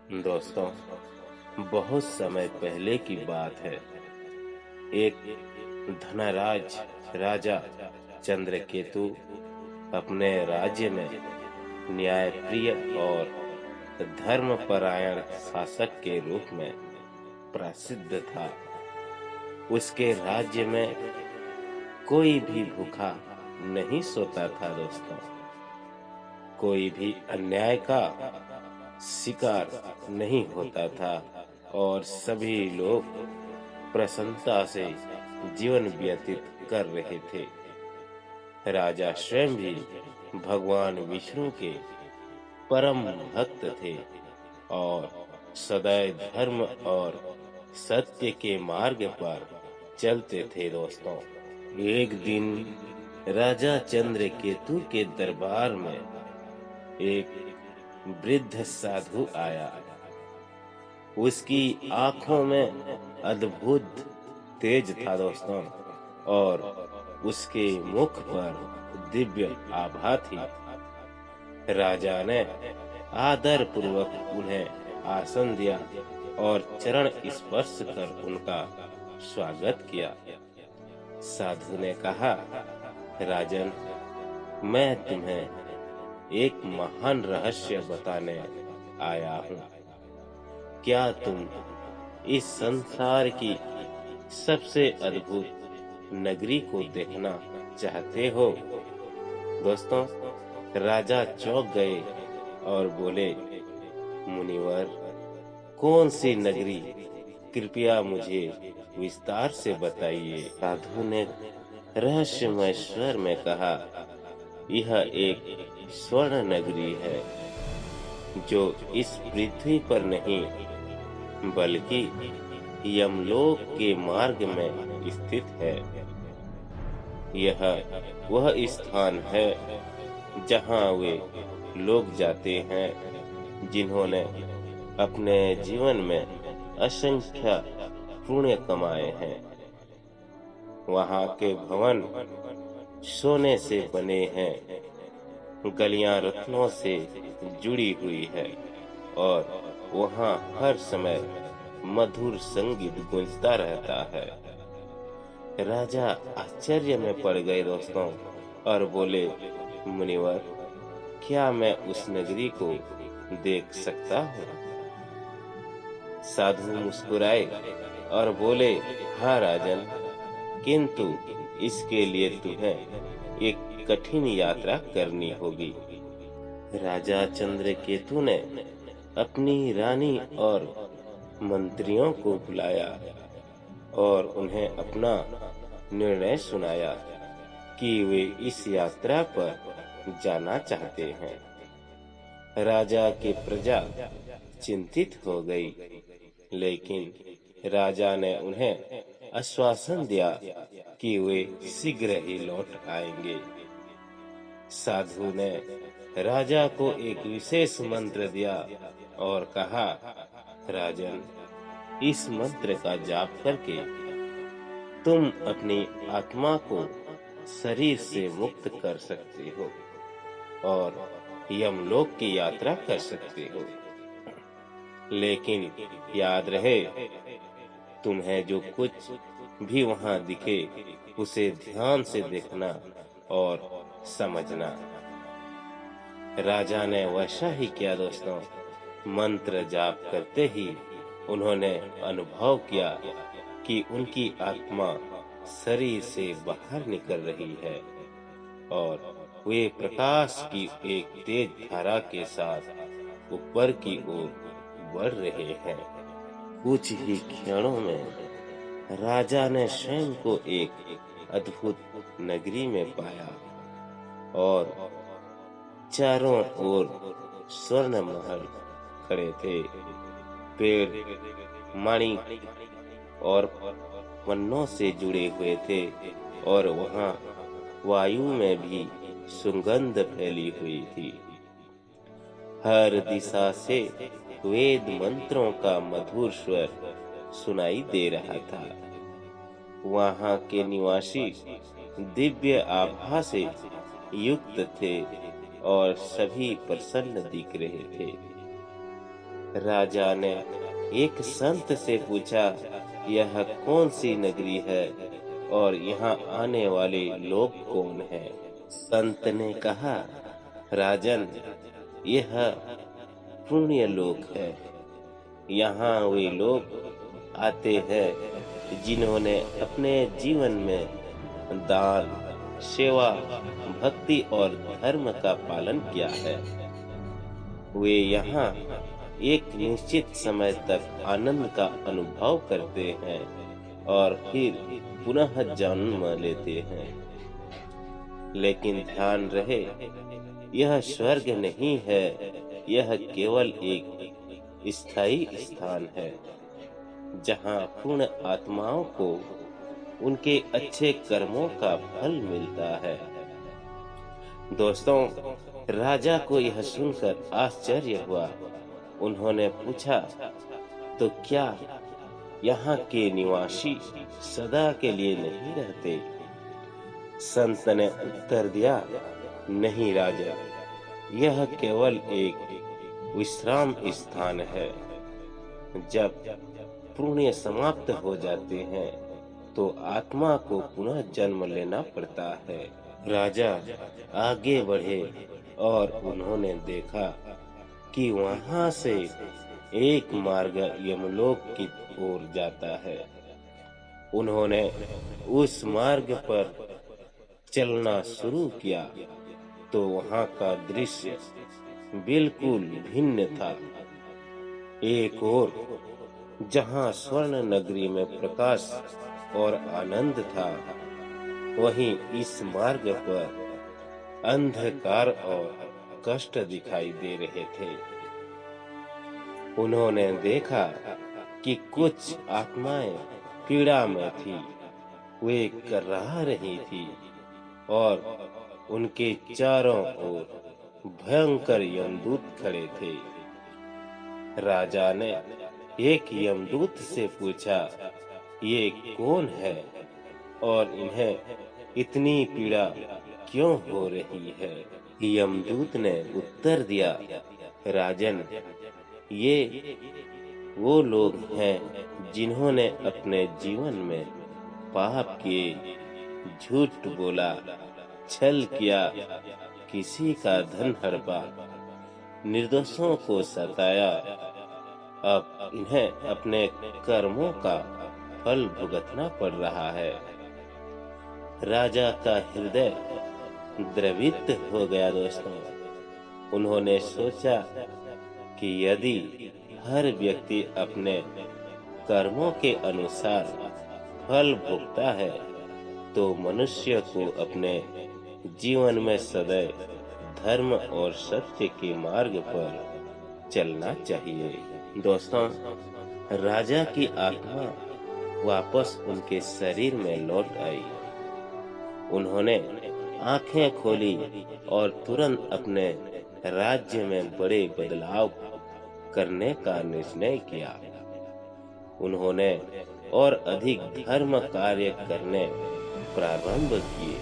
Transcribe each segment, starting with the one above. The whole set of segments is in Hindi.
दोस्तों, बहुत समय पहले की बात है। एक धनाराज राजा चंद्रकेतु अपने राज्य में न्यायप्रिय और धर्मपरायण शासक के रूप में प्रसिद्ध था। उसके राज्य में कोई भी भूखा नहीं सोता था दोस्तों। कोई भी अन्याय का शिकार नहीं होता था और सभी लोग प्रसन्नता से जीवन व्यतीत कर रहे थे। राजा स्वयं भी भगवान विष्णु के परम भक्त थे और सदैव धर्म और सत्य के मार्ग पर चलते थे दोस्तों। एक दिन राजा चंद्रकेतु के दरबार में एक वृद्ध साधु आया। उसकी आंखों में अद्भुत तेज था दोस्तों और उसके मुख पर दिव्य आभा थी। राजा ने आदर पूर्वक उन्हें आसन दिया और चरण स्पर्श कर उनका स्वागत किया। साधु ने कहा, राजन, मैं तुम्हें एक महान रहस्य बताने आया हूँ। क्या तुम इस संसार की सबसे अद्भुत नगरी को देखना चाहते हो? दोस्तों, राजा चौंक गए और बोले, मुनिवर, कौन सी नगरी? कृपया मुझे विस्तार से बताइए। साधु ने रहस्यमय स्वर में कहा, यह एक स्वर्ण नगरी है जो इस पृथ्वी पर नहीं बल्कि यमलोक के मार्ग में स्थित है। यह वह स्थान है जहां वे लोग जाते हैं जिन्होंने अपने जीवन में असंख्य पुण्य कमाए हैं। वहां के भवन सोने से बने हैं, गलियां रत्नों से जुड़ी हुई है और वहां हर समय मधुर संगीत गूंजता रहता है। राजा आश्चर्य में पड़ गए दोस्तों और बोले, मुनिवर, क्या मैं उस नगरी को देख सकता हूँ? साधु मुस्कुराए और बोले, हाँ राजन, किंतु इसके लिए तुम्हें एक कठिन यात्रा करनी होगी। राजा चंद्रकेतु ने अपनी रानी और मंत्रियों को बुलाया और उन्हें अपना निर्णय सुनाया कि वे इस यात्रा पर जाना चाहते हैं। राजा की प्रजा चिंतित हो गई, लेकिन राजा ने उन्हें आश्वासन दिया कि वे शीघ्र ही लौट आएंगे। साधु ने राजा को एक विशेष मंत्र दिया और कहा, राजन, इस मंत्र का जाप करके तुम अपनी आत्मा को शरीर से मुक्त कर सकते हो और यमलोक की यात्रा कर सकते हो। लेकिन याद रहे, तुम्हें जो कुछ भी वहां दिखे उसे ध्यान से देखना और समझना। राजा ने वैसा ही किया दोस्तों। मंत्र जाप करते ही उन्होंने अनुभव किया कि उनकी आत्मा शरीर से बाहर निकल रही है और वे प्रकाश की एक तेज धारा के साथ ऊपर की ओर बढ़ रहे हैं। कुछ ही क्षणों में राजा ने स्वयं को एक अद्भुत नगरी में पाया और चारों ओर स्वर्ण महल खड़े थे। पेड़ माणिक और पन्नों से जुड़े हुए थे और वहां वायु में भी सुगंध फैली हुई थी। हर दिशा से वेद मंत्रों का मधुर स्वर सुनाई दे रहा था। वहां के निवासी दिव्य आभा से युक्त थे और सभी प्रसन्न दिख रहे थे। राजा ने एक संत से पूछा, यह कौन सी नगरी है और यहाँ आने वाले लोग कौन हैं? संत ने कहा, राजन, यह पुण्य लोक है। यहाँ वे लोग आते हैं जिन्होंने अपने जीवन में दान, सेवा, भक्ति और धर्म का पालन किया है। वे यहाँ एक निश्चित समय तक आनंद का अनुभव करते हैं और फिर पुनः जन्म लेते हैं। लेकिन ध्यान रहे, यह स्वर्ग नहीं है, यह केवल एक स्थायी स्थान है जहाँ पूर्ण आत्माओं को उनके अच्छे कर्मों का फल मिलता है। दोस्तों, राजा को यह सुनकर आश्चर्य हुआ। उन्होंने पूछा, तो क्या यहाँ के निवासी सदा के लिए नहीं रहते? संत ने उत्तर दिया, नहीं राजा, यह केवल एक विश्राम स्थान है। जब पुण्य समाप्त हो जाते हैं तो आत्मा को पुनः जन्म लेना पड़ता है। राजा आगे बढ़े और उन्होंने देखा कि वहां से एक मार्ग यमलोक की ओर जाता है। उन्होंने उस मार्ग पर चलना शुरू किया तो वहां का दृश्य बिल्कुल भिन्न था। एक ओर जहां स्वर्ण नगरी में प्रकाश और आनंद था, वहीं इस मार्ग पर अंधकार और कष्ट दिखाई दे रहे थे। उन्होंने देखा कि कुछ आत्माएं पीड़ा में थी, वे कराह रही थी और उनके चारों ओर भयंकर यमदूत खड़े थे। राजा ने एक यमदूत से पूछा, ये कौन है और इन्हें इतनी पीड़ा क्यों हो रही है? यमदूत ने उत्तर दिया, राजन, ये वो लोग हैं जिन्होंने अपने जीवन में पाप किए, झूठ बोला, छल किया, किसी का धन हड़पा, निर्दोषों को सताया। अब इन्हें अपने कर्मों का फल भुगतना पड़ रहा है। राजा का हृदय द्रवित हो गया। दोस्तों, उन्होंने सोचा कि यदि हर व्यक्ति अपने कर्मों के अनुसार फल भुगता है तो मनुष्य को अपने जीवन में सदैव धर्म और सत्य के मार्ग पर चलना चाहिए। दोस्तों, राजा की आत्मा वापस उनके शरीर में लौट आई। उन्होंने आंखें खोली और तुरंत अपने राज्य में बड़े बदलाव करने का निर्णय किया। उन्होंने और अधिक धर्म कार्य करने प्रारंभ किए,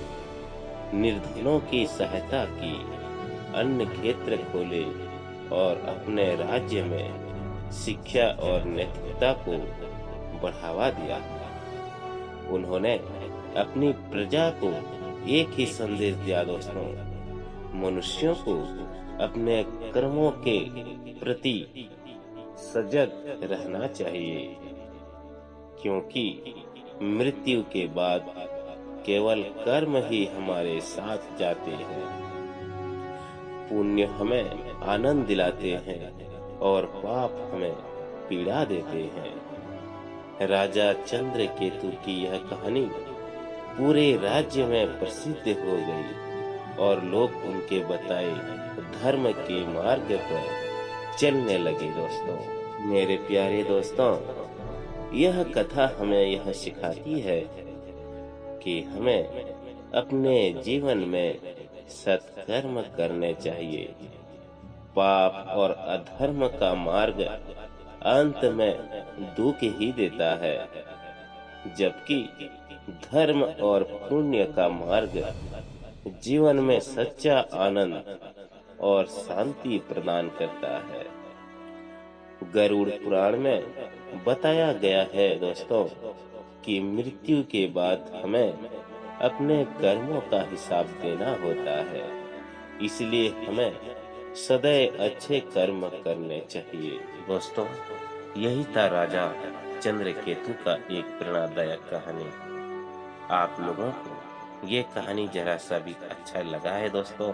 निर्धनों की सहायता की, अन्न क्षेत्र खोले और अपने राज्य में शिक्षा और नैतिकता को बढ़ावा दिया। उन्होंने अपनी प्रजा को एक ही संदेश दिया। दोस्तों, मनुष्यों को अपने कर्मों के प्रति सजग रहना चाहिए, क्योंकि मृत्यु के बाद केवल कर्म ही हमारे साथ जाते हैं। पुण्य हमें आनंद दिलाते हैं और पाप हमें पीड़ा देते हैं। राजा चंद्रकेतु की यह कहानी पूरे राज्य में प्रसिद्ध हो गई और लोग उनके बताए धर्म के मार्ग पर चलने लगे। दोस्तों, मेरे प्यारे दोस्तों, यह कथा हमें यह सिखाती है कि हमें अपने जीवन में सत्कर्म करने चाहिए। पाप और अधर्म का मार्ग अंत में दुख ही देता है, जबकि धर्म और पुण्य का मार्ग जीवन में सच्चा आनंद और शांति प्रदान करता है। गरुड़ पुराण में बताया गया है दोस्तों कि मृत्यु के बाद हमें अपने कर्मों का हिसाब देना होता है। इसलिए हमें सदैव अच्छे कर्म करने चाहिए। दोस्तों, यही था राजा चंद्रकेतु का एक प्रेरणादायक कहानी। आप लोगों को ये कहानी जरा सा भी अच्छा लगा है दोस्तों,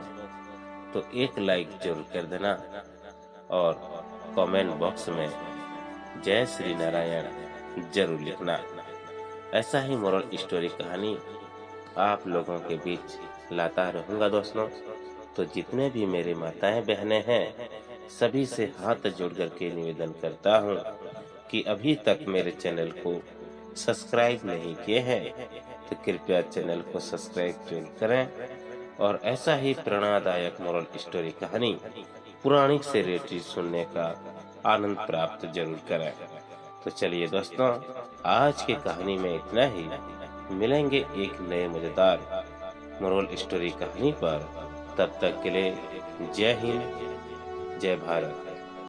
तो एक लाइक जरूर कर देना और कमेंट बॉक्स में जय श्री नारायण जरूर लिखना। ऐसा ही मोरल स्टोरी कहानी आप लोगों के बीच लाता रहूंगा दोस्तों। तो जितने भी मेरे माताएं बहनें हैं, सभी से हाथ जोड़ करके निवेदन करता हूं कि अभी तक मेरे चैनल को सब्सक्राइब नहीं किए हैं तो कृपया चैनल को सब्सक्राइब जरूर करें और ऐसा ही प्रेरणादायक मोरल स्टोरी कहानी पुराणिक से रिलेटेड सुनने का आनंद प्राप्त जरूर करें। तो चलिए दोस्तों, आज की कहानी में इतना ही। मिलेंगे एक नए मजेदार मोरल स्टोरी कहानी पर। तब तक के लिए जय हिंद, जय भारत।